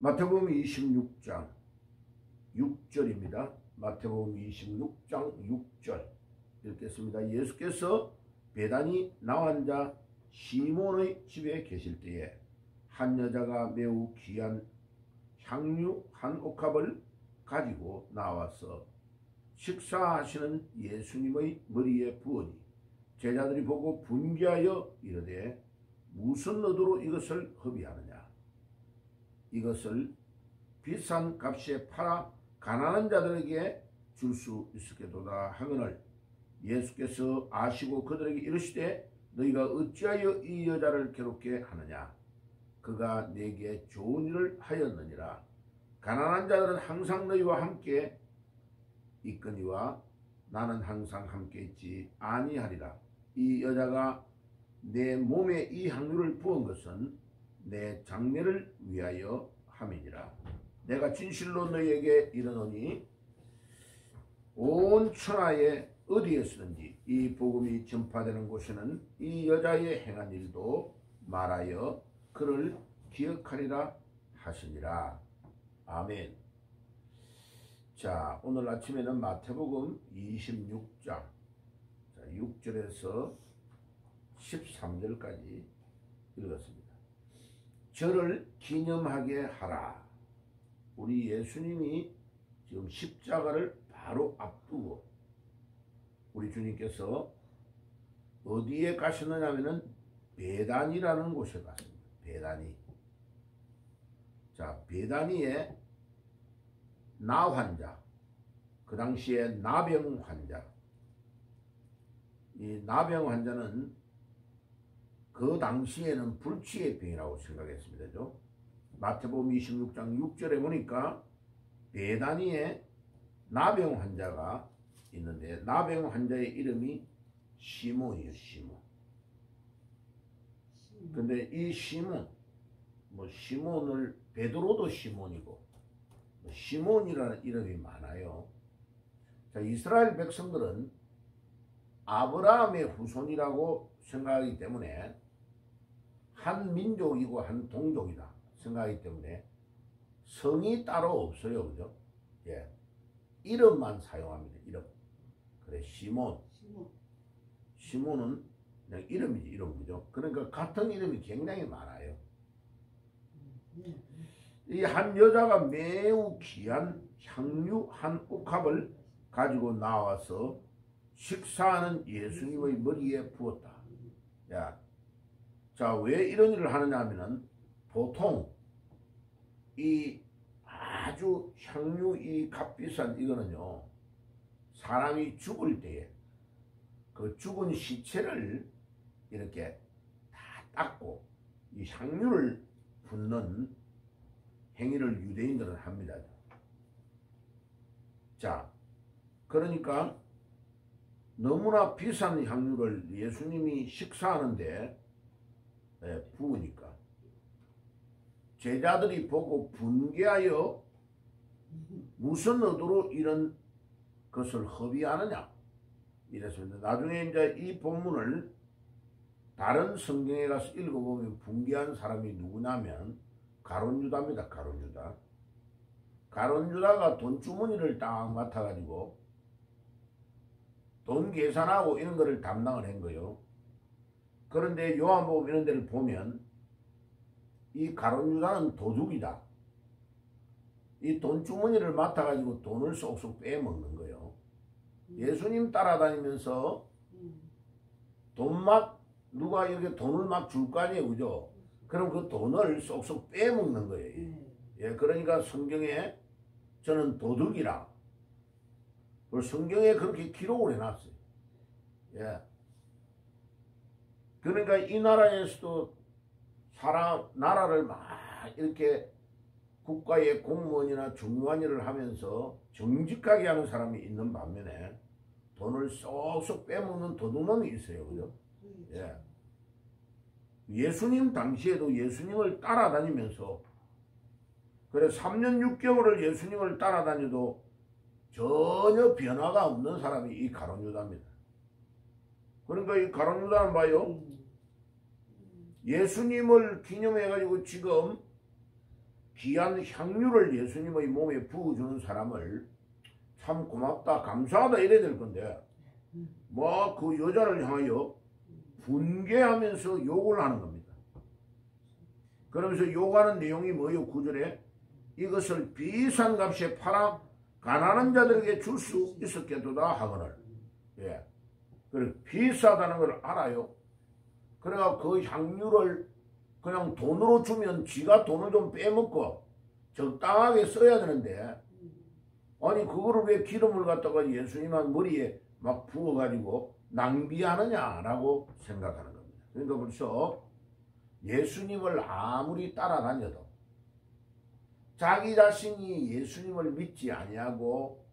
마태복음 26장 6절입니다. 마태복음 26장 6절 읽겠습니다. 예수께서 베다니 나환 자 시몬의 집에 계실 때에 한 여자가 매우 귀한 향유 한 옥합을 가지고 나와서 식사하시는 예수님의 머리에 부으니 제자들이 보고 분개하여 이르되 무슨 의도로 이것을 허비하느냐. 이것을 비싼 값에 팔아 가난한 자들에게 줄 수 있었겠도다 하거늘 예수께서 아시고 그들에게 이르시되 너희가 어찌하여 이 여자를 괴롭게 하느냐. 그가 내게 좋은 일을 하였느니라. 가난한 자들은 항상 너희와 함께 있거니와 나는 항상 함께 있지 아니하리라. 이 여자가 내 몸에 이 향유를 부은 것은 내 장례를 위하여 함이니라. 내가 진실로 너희에게 이르노니 온 천하에 어디에서든지 이 복음이 전파되는 곳에는 이 여자의 행한 일도 말하여 그를 기억하리라 하시니라. 아멘. 자, 오늘 아침에는 마태복음 26장 6절에서 13절까지 읽었습니다. 저를 기념하게 하라. 우리 예수님이 지금 십자가를 바로 앞두고 우리 주님께서 어디에 가셨느냐 하면은 베다니라는 곳에 갔습니다. 베다니. 자, 베다니에 나 환자, 그 당시에 나병 환자. 이 나병 환자는 그 당시에는 불치의 병이라고 생각했습니다. 마태복음 26장 6절에 보니까 베다니에 나병 환자가 있는데 나병 환자의 이름이 시몬이에요. 시몬. 근데 이 시몬, 시몬을 베드로도 시몬이고 시몬이라는 이름이 많아요. 자, 이스라엘 백성들은 아브라함의 후손이라고 생각하기 때문에 한 민족이고 한 동족이다 생각하기 때문에 성이 따로 없어요. 그죠? 예. 이름만 사용합니다. 이름. 그래, 시몬. 시몬은 그냥 이름이지, 이름. 그죠? 그러니까 같은 이름이 굉장히 많아요. 이 한 여자가 매우 귀한 향유 한 옥합을 가지고 나와서 식사하는 예수님의 머리에 부었다. 야, 자, 왜 이런 일을 하느냐 하면은 보통 이 아주 향유 이 값비싼 이거는요, 사람이 죽을 때에 그 죽은 시체를 이렇게 다 닦고 이 향유를 붓는 행위를 유대인들은 합니다. 자, 그러니까 너무나 비싼 향유를 예수님이 식사하는데 부으니까 제자들이 보고 분개하여 무슨 의도로 이런 것을 허비하느냐 이랬습니다. 나중에 이제 이 본문을 다른 성경에 가서 읽어보면 분개한 사람이 누구냐면 가룟유다입니다. 가룟유다. 가룟유다가 돈주머니를 딱 맡아가지고 돈 계산하고 이런 거를 담당을 한 거예요. 그런데 요한복음 이런 데를 보면 이 가룟유다는 도둑이다. 이 돈주머니를 맡아가지고 돈을 쏙쏙 빼먹는 거예요. 예수님 따라다니면서 돈 막 누가 이렇게 돈을 막 줄 거 아니에요. 그죠? 그럼 그 돈을 쏙쏙 빼먹는 거예요. 예, 그러니까 성경에 저는 도둑이라. 성경에 그렇게 기록을 해놨어요. 예. 그러니까 이 나라에서도 나라를 막 이렇게 국가의 공무원이나 중요한 일을 하면서 정직하게 하는 사람이 있는 반면에 돈을 쏙쏙 빼먹는 도둑놈이 있어요. 그죠? 예. 예수님 당시에도 예수님을 따라다니면서 그래 3년 6개월을 예수님을 따라다녀도 전혀 변화가 없는 사람이 이 가룟유다입니다. 그러니까 이 가룟유다는 봐요. 예수님을 기념해가지고 지금 귀한 향유를 예수님의 몸에 부어주는 사람을 참 고맙다 감사하다 이래야 될 건데 뭐 그 여자를 향하여 분개하면서 욕을 하는 겁니다. 그러면서 욕하는 내용이 뭐예요? 9절에 이것을 비싼 값에 팔아 가난한 자들에게 줄 수 있었겠도다 하거늘. 예. 그래 비싸다는 걸 알아요. 그래가 그 향유를 그냥 돈으로 주면 지가 돈을 좀 빼먹고 적당하게 써야 되는데 아니 그거를 왜 기름을 갖다가 예수님한 머리에 막 부어가지고 낭비하느냐라고 생각하는 겁니다. 그러니까 벌써 예수님을 아무리 따라다녀도 자기 자신이 예수님을 믿지 아니하고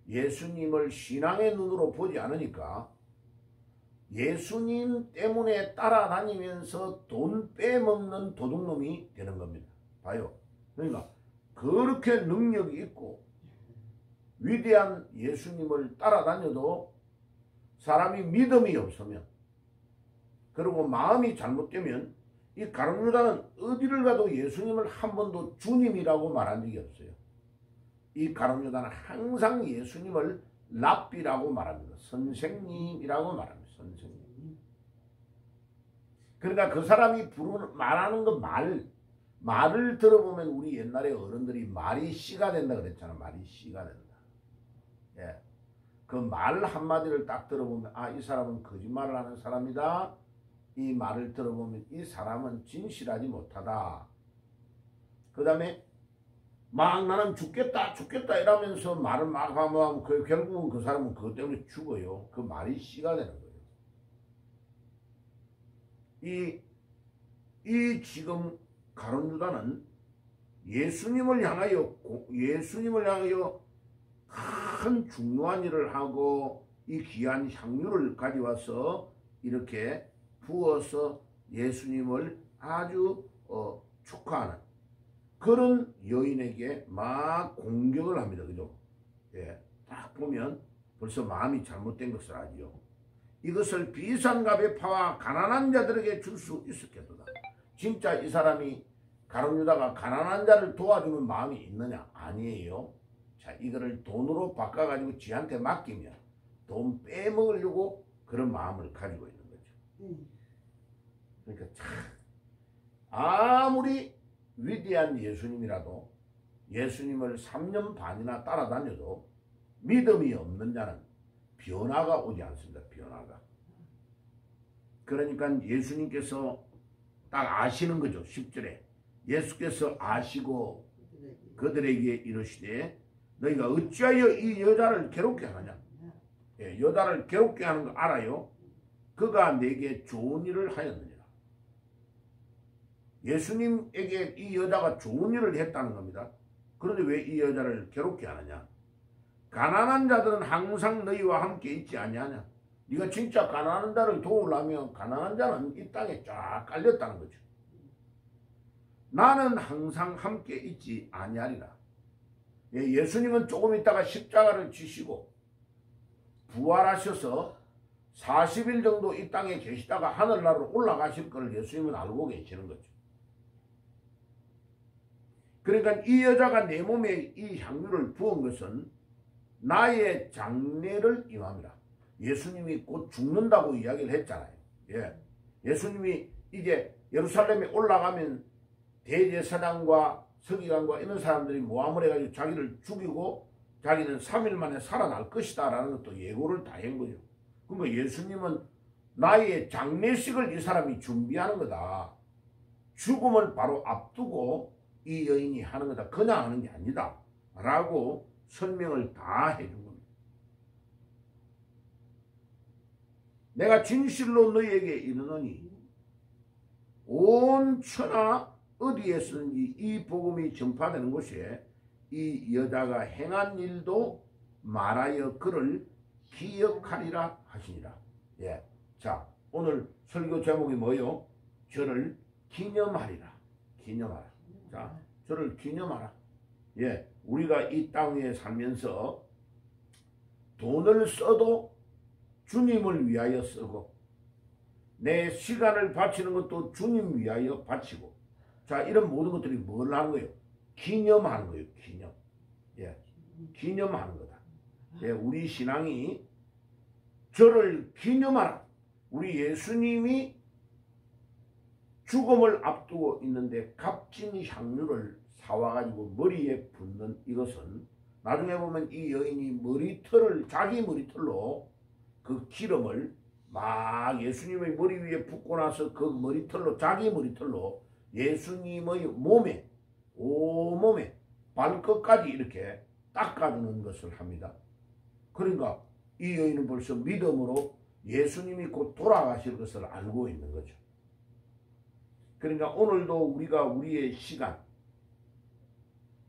예수님을 신앙의 눈으로 보지 않으니까 예수님 때문에 따라다니면서 돈 빼먹는 도둑놈이 되는 겁니다. 봐요. 그러니까 그렇게 능력이 있고 위대한 예수님을 따라다녀도 사람이 믿음이 없으면 그리고 마음이 잘못되면 이 가룟유다는 어디를 가도 예수님을 한 번도 주님이라고 말한 적이 없어요. 이 가룟유다는 항상 예수님을 랍비라고 말합니다. 선생님이라고 말합니다. 선생님. 그러니까 그 사람이 말하는 그 말을 들어보면 우리 옛날에 어른들이 말이 씨가 된다 그랬잖아. 말이 씨가 된다. 예. 그 말 한마디를 딱 들어보면 아, 이 사람은 거짓말을 하는 사람이다. 이 말을 들어보면 이 사람은 진실하지 못하다. 그 다음에 막 나는 죽겠다 이러면서 말을 막 하면 결국은 그 사람은 그것 때문에 죽어요. 그 말이 씨가 되는 거예요. 이 지금 가룟유다는 예수님을 향하여 큰 중요한 일을 하고 이 귀한 향유를 가져와서 이렇게 부어서 예수님을 아주 축하하는 그런 여인에게 막 공격을 합니다. 그죠? 예. 딱 보면 벌써 마음이 잘못된 것을 알지요. 이것을 비싼 값에 파와 가난한 자들에게 줄 수 있었겠도다. 진짜 이 사람이 가룟유다가 가난한 자를 도와주는 마음이 있느냐? 아니에요. 자, 이거를 돈으로 바꿔가지고 지한테 맡기면 돈 빼먹으려고 그런 마음을 가지고 있는 거죠. 그러니까 참 아무리 위대한 예수님이라도 예수님을 3년 반이나 따라다녀도 믿음이 없는 자는 변화가 오지 않습니다. 변화가. 그러니까 예수님께서 딱 아시는 거죠. 10절에 예수께서 아시고 그들에게 이르시되 너희가 어찌하여 이 여자를 괴롭게 하느냐. 예, 여자를 괴롭게 하는 거 알아요. 그가 내게 좋은 일을 하였느니라. 예수님에게 이 여자가 좋은 일을 했다는 겁니다. 그런데 왜 이 여자를 괴롭게 하느냐. 가난한 자들은 항상 너희와 함께 있지 아니하냐. 네가 진짜 가난한 자를 도우려면 가난한 자는 이 땅에 쫙 깔렸다는 거죠. 나는 항상 함께 있지 아니하리라. 예수님은 조금 있다가 십자가를 지시고 부활하셔서 40일 정도 이 땅에 계시다가 하늘나라로 올라가실 것을 예수님은 알고 계시는 거죠. 그러니까 이 여자가 내 몸에 이 향유를 부은 것은 나의 장례를 임함이라. 예수님이 곧 죽는다고 이야기를 했잖아요. 예. 예수님이 이제 예루살렘에 올라가면 대제사장과 서기관과 이런 사람들이 모함을 해가지고 자기를 죽이고 자기는 3일 만에 살아날 것이다 라는 것도 예고를 다 한 거죠. 그러니까 예수님은 나의 장례식을 이 사람이 준비하는 거다. 죽음을 바로 앞두고 이 여인이 하는 거다. 그냥 하는 게 아니다 라고 설명을 다 해준 겁니다. 내가 진실로 너희에게 이르노니 온 천하 어디에서든지 이 복음이 전파되는 곳에 이 여자가 행한 일도 말하여 그를 기억하리라 하시니라. 예. 자, 오늘 설교 제목이 뭐요? 저를 기념하리라. 기념하라. 자, 저를 기념하라. 예. 우리가 이 땅에 살면서 돈을 써도 주님을 위하여 쓰고 내 시간을 바치는 것도 주님 위하여 바치고 자, 이런 모든 것들이 뭘 하는 거예요? 기념하는 거예요. 기념. 예, 기념하는 거다. 예, 우리 신앙이 저를 기념하라. 우리 예수님이 죽음을 앞두고 있는데 값진 향유를 사와가지고 머리에 붓는 이것은 나중에 보면 이 여인이 머리털을 자기 머리털로 그 기름을 막 예수님의 머리 위에 붓고 나서 그 머리털로 자기 머리털로 예수님의 몸에 온몸에 발끝까지 이렇게 닦아주는 것을 합니다. 그러니까 이 여인은 벌써 믿음으로 예수님이 곧 돌아가실 것을 알고 있는 거죠. 그러니까 오늘도 우리가 우리의 시간,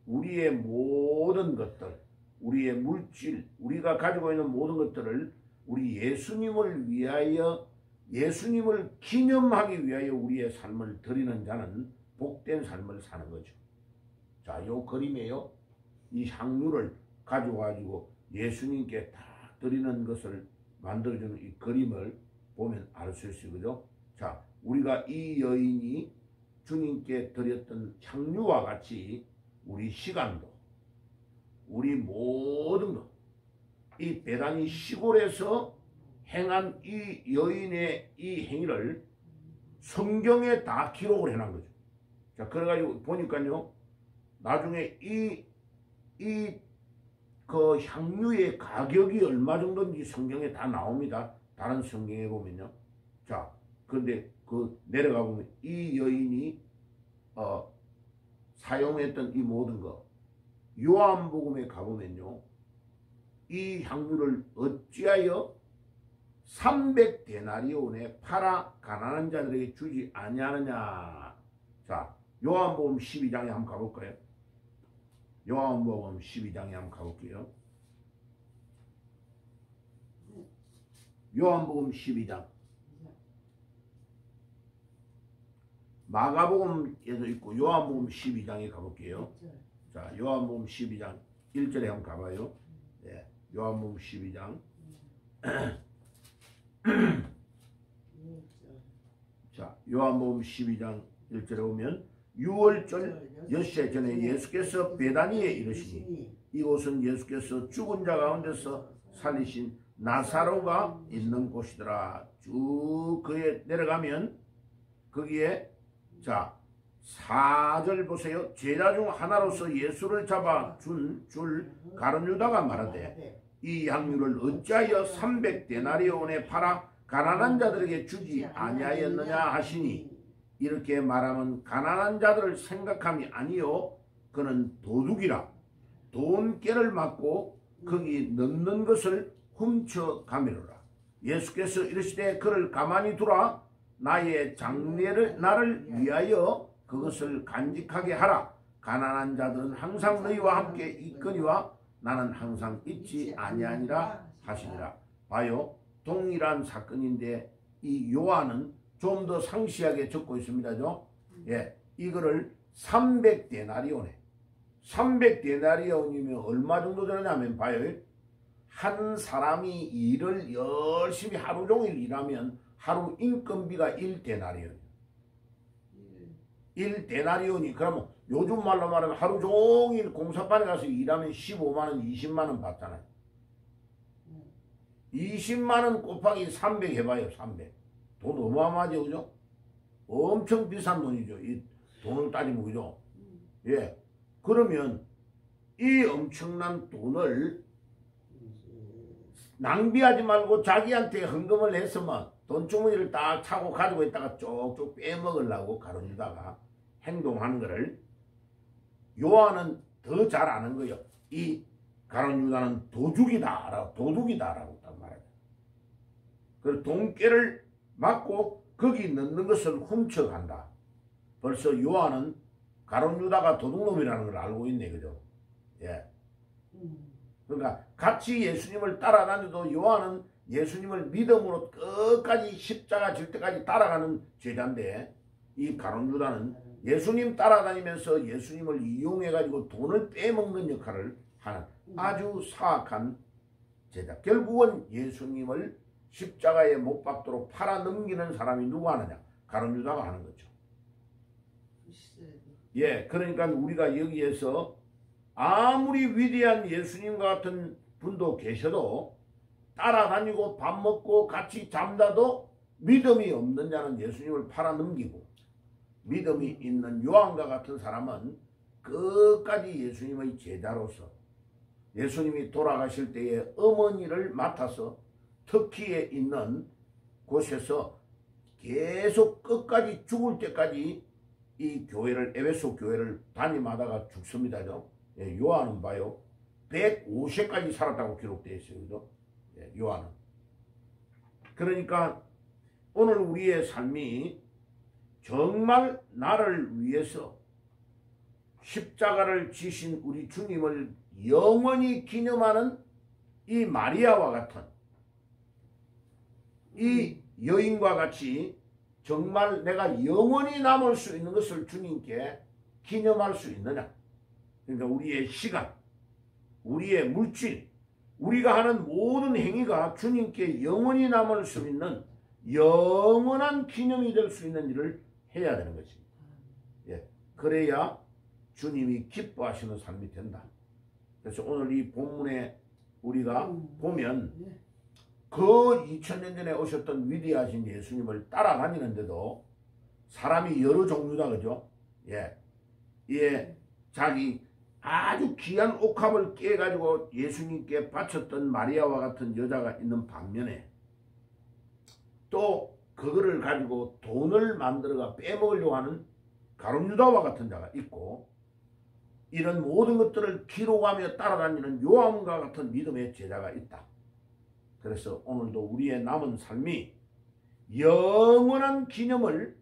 우리의 모든 것들, 우리의 물질, 우리가 가지고 있는 모든 것들을 우리 예수님을 위하여, 예수님을 기념하기 위하여 우리의 삶을 드리는 자는 복된 삶을 사는 거죠. 자, 요 그림에요. 이 향유를 가져가지고 예수님께 다 드리는 것을 만들어주는 이 그림을 보면 알 수 있어요. 그죠? 자, 우리가 이 여인이 주님께 드렸던 향유와 같이 우리 시간도, 우리 모든 것, 이 베다니 시골에서 행한 이 여인의 이 행위를 성경에 다 기록을 해놓은 거죠. 자, 그래가지고 보니까요, 나중에 그 향유의 가격이 얼마 정도인지 성경에 다 나옵니다. 다른 성경에 보면요. 자, 근데 그 내려가 보면 이 여인이 사용했던 이 모든 거, 요한복음에 가보면요, 이 향유를 어찌하여 300데나리온에 팔아 가난한 자들에게 주지 아니하느냐. 자, 요한복음 12장에 한번 가볼까요? 요한복음 12장에 한번 가볼게요. 요한복음 12장. 마가복음에도 있고 요한복음 12장에 가볼게요. 자, 요한복음 12장 1절에 한번 가봐요. 네, 요한복음 12장. 자, 요한복음 12장 1절에 보면 6월절 엿새 전에 예수께서 베다니에 이르시니 이곳은 예수께서 죽은 자 가운데서 살리신 나사로가 있는 곳이더라. 쭉 그에 내려가면 거기에 자 4절 보세요. 제자 중 하나로서 예수를 잡아 줄 가룟 유다가 말하되 이 향유를 어찌하여 300데나리온에 팔아 가난한 자들에게 주지 아니하였느냐 하시니 이렇게 말하면 가난한 자들을 생각함이 아니요 그는 도둑이라 돈깨를 맞고 거기 넣는 것을 훔쳐가미로라. 예수께서 이르시되 그를 가만히 두라. 나의 장례를 나를 위하여 그것을 간직하게 하라. 가난한 자들은 항상 너희와 함께 있거니와 나는 항상 있지 아니하니라 하시니라. 봐요. 동일한 사건인데 이 요한은 좀 더 상시하게 적고 있습니다죠. 예, 이거를 300데나리온에 300데나리온이면 얼마 정도 되느냐면 봐요. 한 사람이 일을 열심히 하루 종일 일하면 하루 인건비가 1데나리온. 1데나리온이 그러면 요즘 말로 말하면 하루 종일 공사반에 가서 일하면 15만원, 20만원 받잖아요. 20만원 곱하기 300 해봐요. 300. 돈 어마어마하죠. 그죠? 엄청 비싼 돈이죠. 이 돈을 따지면. 그죠? 예. 그러면 이 엄청난 돈을 낭비하지 말고 자기한테 헌금을 했으면 돈주머니를 딱 차고 가지고 있다가 쪽쪽 빼먹으려고 가룟유다가 행동하는 것을 요한은 더 잘 아는 거예요. 이 가룟유다는 도둑이다라고 딱 말해요. 그 돈깨를 맞고 거기 넣는 것을 훔쳐간다. 벌써 요한은 가룟유다가 도둑놈이라는 걸 알고 있네. 그죠? 예. 그러니까 같이 예수님을 따라다녀도 요한은 예수님을 믿음으로 끝까지 십자가 질 때까지 따라가는 제자인데 이 가룟유다는 예수님 따라다니면서 예수님을 이용해가지고 돈을 빼먹는 역할을 하는 아주 사악한 제자. 결국은 예수님을 십자가에 못 박도록 팔아 넘기는 사람이 누구 하느냐? 가룟유다가 하는 거죠. 예, 그러니까 우리가 여기에서 아무리 위대한 예수님과 같은 분도 계셔도 따라다니고 밥 먹고 같이 잠자도 믿음이 없는 자는 예수님을 팔아넘기고, 믿음이 있는 요한과 같은 사람은 끝까지 예수님의 제자로서 예수님이 돌아가실 때에 어머니를 맡아서 터키에 있는 곳에서 계속 끝까지 죽을 때까지 이 교회를, 에베소 교회를 담임하다가 죽습니다죠. 예, 요한은 봐요. 150까지 살았다고 기록되어 있어요. 그죠? 예, 요한은. 그러니까 오늘 우리의 삶이 정말 나를 위해서 십자가를 지신 우리 주님을 영원히 기념하는 이 마리아와 같은 이 여인과 같이 정말 내가 영원히 남을 수 있는 것을 주님께 기념할 수 있느냐. 그러니까 우리의 시간, 우리의 물질, 우리가 하는 모든 행위가 주님께 영원히 남을 수 있는 영원한 기념이 될 수 있는 일을 해야 되는 것입니다. 예, 그래야 주님이 기뻐하시는 삶이 된다. 그래서 오늘 이 본문에 우리가 보면 그 2000년 전에 오셨던 위대하신 예수님을 따라다니는데도 사람이 여러 종류다. 그죠? 예. 예. 자기 아주 귀한 옥합을 깨가지고 예수님께 바쳤던 마리아와 같은 여자가 있는 반면에 또 그거를 가지고 돈을 만들어가 빼먹으려고 하는 가룟유다와 같은 자가 있고, 이런 모든 것들을 기록하며 따라다니는 요한과 같은 믿음의 제자가 있다. 그래서 오늘도 우리의 남은 삶이 영원한 기념을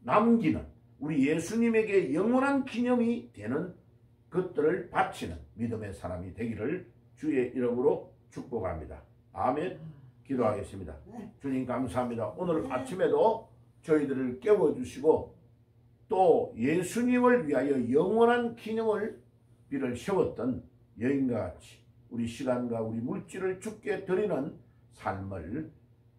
남기는, 우리 예수님에게 영원한 기념이 되는 것들을 바치는 믿음의 사람이 되기를 주의 이름으로 축복합니다. 아멘. 기도하겠습니다. 주님 감사합니다. 오늘 아침에도 저희들을 깨워주시고 또 예수님을 위하여 영원한 기념을 비를 세웠던 여인과 같이 우리 시간과 우리 물질을 주께 드리는 삶을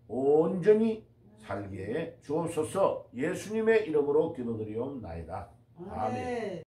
온전히 살게 주옵소서. 예수님의 이름으로 기도드리옵나이다. 아멘.